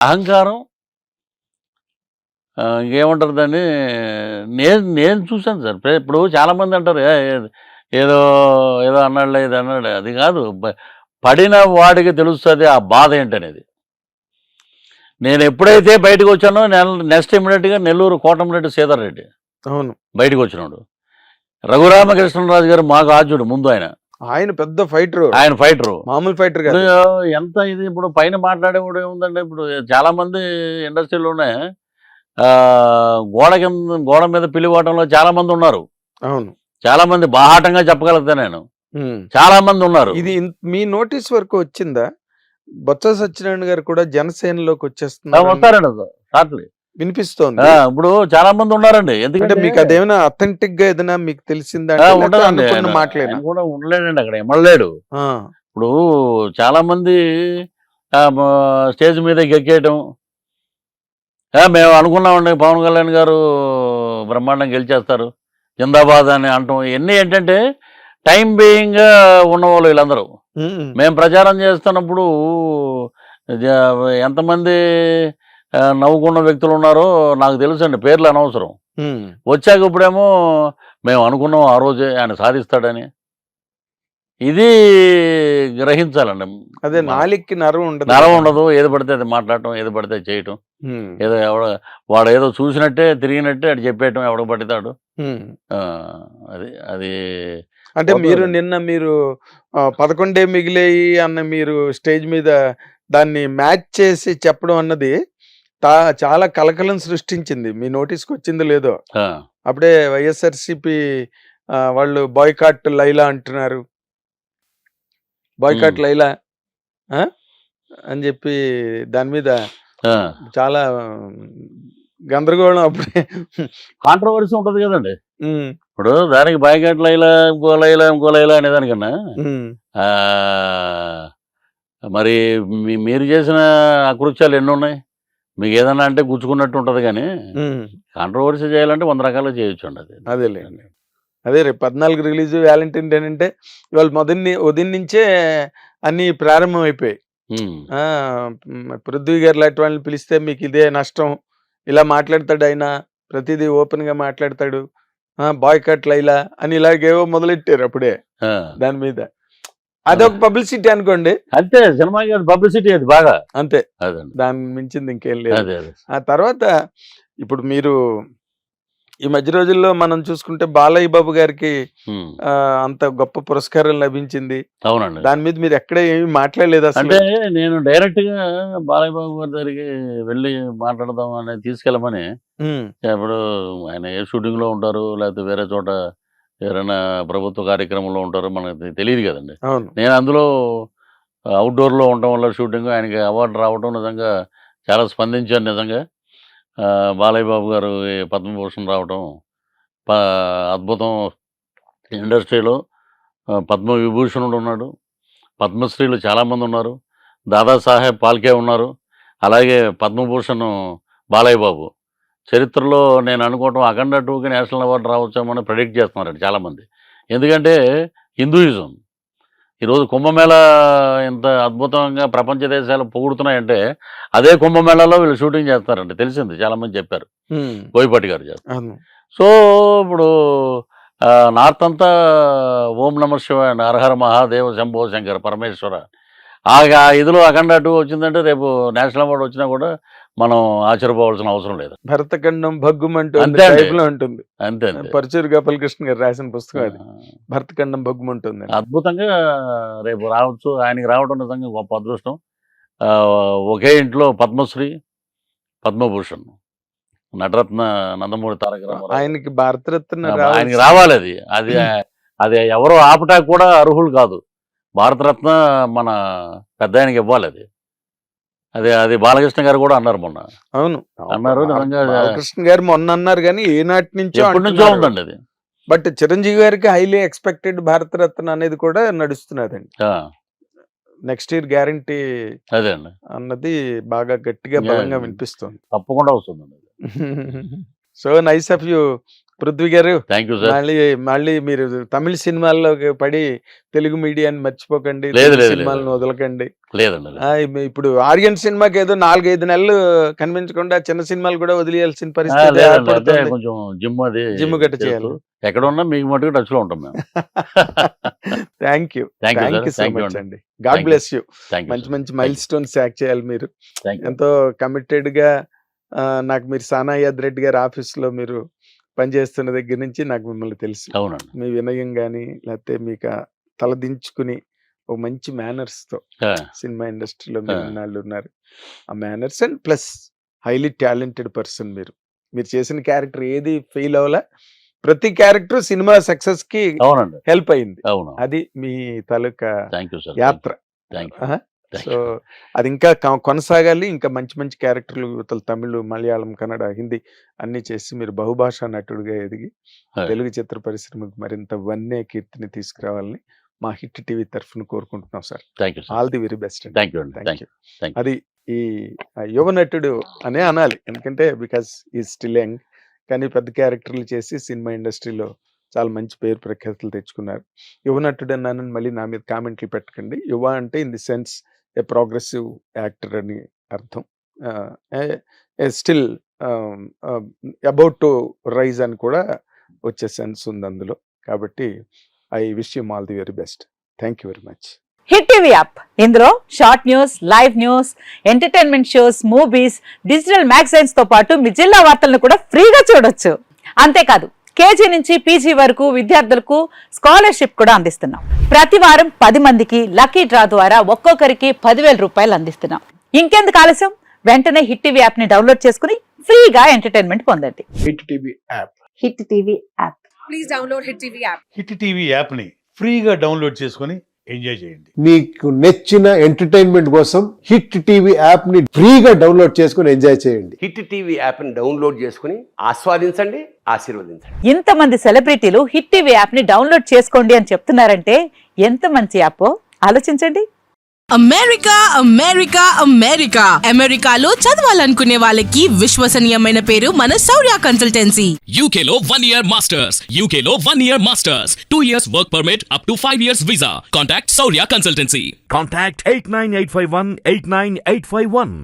అహంకారం ఇంకేమంటారు దాన్ని, నేను నేను చూసాను సార్. ఇప్పుడు చాలామంది అంటారు ఏదో ఏదో అన్నాడులే ఇది అన్నాడు, అది కాదు. పడిన వాడికి తెలుస్తుంది ఆ బాధ ఏంటనేది. నేను ఎప్పుడైతే బయటకు వచ్చానో నెక్స్ట్ ఇమ్మీడియట్గా నెల్లూరు కోటమిరెడ్డి శ్రీధర్ రెడ్డి అవును బయటకు వచ్చినాడు. రఘురామకృష్ణరాజు గారు మాకు ఆద్యుడు ముందు, ఆయన పెద్ద ఫైటర్, ఆయన ఫైటరు. మామూలు ఫైటర్ కాదు. ఎంత ఇది ఇప్పుడు పైన మాట్లాడేవాడు ఏముందంటే, ఇప్పుడు చాలా మంది ఇండస్ట్రీలోనే గోడ మీద పిలివాటంలో చాలా మంది ఉన్నారు. అవును చాలా మంది బాహాటంగా చెప్పగలుగుతా నేను. చాలా మంది ఉన్నారు. ఇది మీ నోటీస్ వరకు వచ్చిందా? బొత్స సత్యనారాయణ గారు కూడా జనసేనలోకి వచ్చేస్తున్నారు, వస్తారండి షార్ట్లీ వినిపిస్తోంది. ఇప్పుడు చాలా మంది ఉన్నారండి. ఎందుకంటే మీకు అదేమైనా అథెంటిక్ గా ఏదైనా మీకు తెలిసిందా? మాట్లాడిన కూడా ఉండలేడండి, అక్కడ ఎమ్మలేడు. ఇప్పుడు చాలా మంది స్టేజ్ మీద ఎక్కేయటం, మేము అనుకున్నామండి పవన్ కళ్యాణ్ గారు బ్రహ్మాండం గెలిచేస్తారు జిందాబాద్ అని అంటాం. ఇవన్నీ ఏంటంటే టైం బీయింగ్గా ఉన్నవాళ్ళు వీళ్ళందరూ. మేము ప్రచారం చేస్తున్నప్పుడు ఎంతమంది నవ్వుకున్న వ్యక్తులు ఉన్నారో నాకు తెలుసండి, పేర్లు అనవసరం. వచ్చాక ఇప్పుడేమో మేము అనుకున్నాం ఆ రోజే ఆయన సాధిస్తాడని. ఇది గ్రహించాలండి. అదే నాలికి నరం ఉండదు, ఏది పడితే అది మాట్లాడటం, ఏది పడితే చేయటం, ఏదో వాడు ఏదో చూసినట్టే తిరిగినట్టే అటు చెప్పేయటం ఎవడ పడతాడు. అది అంటే మీరు 11 మిగిలేయి అన్న మీరు స్టేజ్ మీద దాన్ని మ్యాచ్ చేసి చెప్పడం అన్నది చాలా కలకలం సృష్టించింది. మీ నోటీస్కి వచ్చిందో లేదో, అప్పుడే వైఎస్ఆర్సిపి వాళ్ళు బాయ్కాట్ లైలా అంటున్నారు, బాయ్కాట్ లైలా అని చెప్పి దాని మీద చాలా గందరగోళం, అప్పుడే కాంట్రవర్సీ ఉంటది కదండి. ఇప్పుడు దానికి బాయ్కాట్ లైలా ఇంకో లైలా అనేదానికన్నా మరి మీరు చేసిన అకృత్యాలు ఎన్ని ఉన్నాయి? మీకు ఏదన్నా అంటే గుచ్చుకున్నట్టు ఉంటది, కానీ కాంట్రవర్సీ చేయాలంటే 100 రకాలుగా చేయొచ్చు అండి. అదే రేపు 14 రిలీజ్ వ్యాలంటైన్ డే అంటే ఇవాళ ఉదయం నుంచే అన్ని ప్రారంభం అయిపోయాయి. పృథ్వీ గారు లాంటి వాళ్ళని పిలిస్తే మీకు ఇదే నష్టం, ఇలా మాట్లాడతాడు ఆయన, ప్రతిదీ ఓపెన్ గా మాట్లాడతాడు, బాయ్కాట్ లైలా అని ఇలాగేవో మొదలెట్టారు అప్పుడే దాని మీద. అదొక పబ్లిసిటీ అనుకోండి, అంతే. సినిమా పబ్లిసిటీ అది బాగా, అంతే. దాని మించింది ఇంకేం లేదు. ఆ తర్వాత ఇప్పుడు మీరు ఈ మధ్య రోజుల్లో మనం చూసుకుంటే బాలయ్య బాబు గారికి అంత గొప్ప పురస్కారం లభించింది. అవునండి. దాని మీద మీరు ఎక్కడ ఏమి మాట్లాడలేదు అసలు? అంటే నేను డైరెక్ట్ గా బాలయ్య బాబు గారి దగ్గరికి వెళ్ళి మాట్లాడదాం అనేది తీసుకెళ్ళమని. ఇప్పుడు ఆయన ఏ షూటింగ్ లో ఉంటారు, లేకపోతే వేరే చోట ఎవరైనా ప్రభుత్వ కార్యక్రమంలో ఉంటారో మనకు తెలియదు కదండి. నేను అందులో అవుట్డోర్ లో ఉండటం వల్ల షూటింగ్, ఆయనకి అవార్డు రావడం నిజంగా చాలా స్పందించాను. నిజంగా బాలయ్య బాబు గారు పద్మభూషణ్ రావటం అద్భుతం. ఇండస్ట్రీలో పద్మ విభూషణుడు ఉన్నాడు, పద్మశ్రీలు చాలామంది ఉన్నారు, దాదాసాహెబ్ పాల్కే ఉన్నారు, అలాగే పద్మభూషణ్ బాలయ్య బాబు. చరిత్రలో నేను అనుకోవటం అఖండ 2కి నేషనల్ అవార్డు రావచ్చామని ప్రెడిక్ట్ చేస్తున్నారండి చాలామంది. ఎందుకంటే హిందూయిజం ఈరోజు కుంభమేళా ఇంత అద్భుతంగా ప్రపంచ దేశాలు పొగుడుతున్నాయంటే అదే కుంభమేళాలో వీళ్ళు షూటింగ్ చేస్తారండి, తెలిసింది, చాలామంది చెప్పారు, బోయపాటి గారు చేస్తారు. సో ఇప్పుడు నార్త్ అంతా ఓం నమ శివాయ, హరహర మహాదేవ, శంభో శంకర పరమేశ్వర. ఆ ఇదిలో అఖండ 2 వచ్చిందంటే రేపు నేషనల్ అవార్డు వచ్చినా కూడా మనం ఆశ్చర్యపోవాల్సిన అవసరం లేదు. భరతఖండం భగ్గుమంటూ ఉంటుంది, అంతే. పరచూరు గోపాలకృష్ణ గారు రాసిన పుస్తకం అది, భరతఖండం భగ్గుమంటుంది. అద్భుతంగా రేపు రావచ్చు. ఆయనకి రావడం నిజంగా గొప్ప అదృష్టం. ఒకే ఇంట్లో పద్మశ్రీ, పద్మభూషణ్, నటరత్న నందమూరి తారక రామారావు, ఆయనకి భారతరత్న ఆయనకి రావాలి. అది అది ఎవరో ఆపటానికి కూడా అర్హులు కాదు. భారతరత్న మన పెద్ద ఆయనకి ఇవ్వాలి. అది బాలకృష్ణ గారు కూడా అన్నారు మొన్న. అవును అన్నారు, బాలకృష్ణ గారు మొన్న అన్నారు, కానీ ఏనాటి నుంచో ఉందండి అది. బట్ చిరంజీవి గారికి హైలీ ఎక్స్పెక్టెడ్ భారతరత్న అనేది కూడా నడుస్తున్నదండి. నెక్స్ట్ ఇయర్ గ్యారంటీ అదే అండి అన్నది బాగా గట్టిగా బలంగా వినిపిస్తుంది. తప్పకుండా వస్తుంది. So nice of you Prithvi గారు థ్యాంక్ యూ సార్. మళ్ళీ మళ్ళీ మీరు తమిళ సినిమాల్లో పడి తెలుగు మీడియాని మర్చిపోకండి, లేదు, తెలుగు లేదు, సినిమాలను వదలకండి. లేదండి. ఇప్పుడు ఆర్యన్ సినిమాకి ఏదో 4-5 నెలలు కనిపించకుండా చిన్న సినిమాలు కూడా వదిలేయాల్సిన పరిస్థితి లేదండి, అదే ఏర్పడుతుంది. కొంచెం జిమ్ అది జిమ్ గట్ట చేయాలి. ఎక్కడ ఉన్నా మీకు మటుకు టచ్ లో ఉంటాం మేము. Thank you thank you thank you sir. So thank you much అండి. అండి. God Thank you. Bless you. Thank you మంచి సార్. మంచి మైల్ స్టోన్స్ యాక్ట్ చేయాలి మీరు. Thank you. ఎంతో కమిటెడ్ గా నాకు మీరు సానాయాద్ రెడ్డి గారి ఆఫీస్ లో మీరు పనిచేస్తున్న దగ్గర నుంచి నాకు మిమ్మల్ని తెలుసు. అవునండి. మీ వినయం కానీ లేకపోతే మీకు తలదించుకుని ఒక మంచి మేనర్స్ తో ఆ, సినిమా ఇండస్ట్రీలో మీరు ఆ. ఇన్నాళ్ళు ఉన్నారు. ఆ manners and plus highly talented person మీరు. మీరు చేసిన క్యారెక్టర్ ఏది ఫెయిల్ అవ్వలే, ప్రతి క్యారెక్టర్ సినిమా సక్సెస్ కి అవునండి. హెల్ప్ అయింది. అవును. అది మీ తాలూకా థ్యాంక్ యూ సార్. యాత్ర. Thank you. ఆహా. సో అది ఇంకా కొనసాగాలి. ఇంకా మంచి మంచి క్యారెక్టర్లు తమిళ్, మలయాళం, కన్నడ, హిందీ అన్ని చేసి మీరు బహుభాషా నటుడిగా ఎదిగి Hi. తెలుగు చిత్ర పరిశ్రమకు మరింత వన్నే కీర్తిని తీసుకురావాలని మా హిట్ టీవీ తరఫున కోరుకుంటున్నాం sir. Thank you sir. All the very best. Thank you అండి. Thank thank you. You. Thank you. అది ఈ యువ నటుడు అనే అనాలి, ఎందుకంటే బికాస్ ఈ స్టిల్ యంగ్, కానీ పెద్ద క్యారెక్టర్లు చేసి సినిమా ఇండస్ట్రీలో చాలా మంచి పేరు ప్రఖ్యాతులు తెచ్చుకున్నారు. యువ నటుడు అన్నానని మళ్ళీ నా మీద కామెంట్లు పెట్టకండి. యువ అంటే in the sense a progressive actor అని అర్థం. స్టిల్ అబౌట్ టు రైజ్ అని కూడా వచ్చే సెన్స్ ఉంది అందులో. కాబట్టి I wish you all the very best. Thank you very much. Hit TV app, ఇందులో short news, live news, entertainment shows, movies, digital magazines తో పాటు మీ జిల్లా వార్తలను కూడా ఫ్రీగా చూడొచ్చు. అంతేకాదు కేజీ నుంచి పీజీ వరకు విద్యార్థులకు స్కాలర్షిప్ కూడా అందిస్తున్నాం. ప్రతి వారం 10 మందికి లక్కీ డ్రా ద్వారా ఒక్కొక్కరికి 10,000 రూపాయలు అందిస్తున్నాం. ఇంకెందుకు ఆలస్యం, వెంటనే హిట్ టీవీ యాప్ ని డౌన్లోడ్ చేసుకుని ఫ్రీగా ఎంటర్టైన్మెంట్ పొందండి. Hit TV app. Hit TV app. Please download Hit TV app. Hit TV యాప్ని ఫ్రీగా డౌన్లోడ్ చేసుకొని ఎంజాయ్ చేయండి. మీకు నచ్చిన ఎంటర్టైన్మెంట్ కోసం హిట్ టీవీ యాప్ ని ఫ్రీగా డౌన్లోడ్ చేసుకుని ఎంజాయ్ చేయండి. హిట్ టీవీ యాప్ని డౌన్లోడ్ చేసుకుని ఆస్వాదించండి, ఆశీర్వదించండి. ఇంతమంది సెలబ్రిటీలు హిట్ టీవీ యాప్ ని డౌన్లోడ్ చేసుకోండి అని చెప్తున్నారంటే ఎంత మంచి యాప్ ఆలోచించండి. అమెరికా అమెరికా అమెరికా అమెరికాలో చదవాలనుకునే వాళ్ళకి విశ్వసనీయమైన పేరు మన శౌర్య consultancy. UK Law 1 Year Masters. UK Law 1 Year Masters. 2 years work permit up to 5 years visa. Contact Saurya Consultancy. Contact 89851 89851.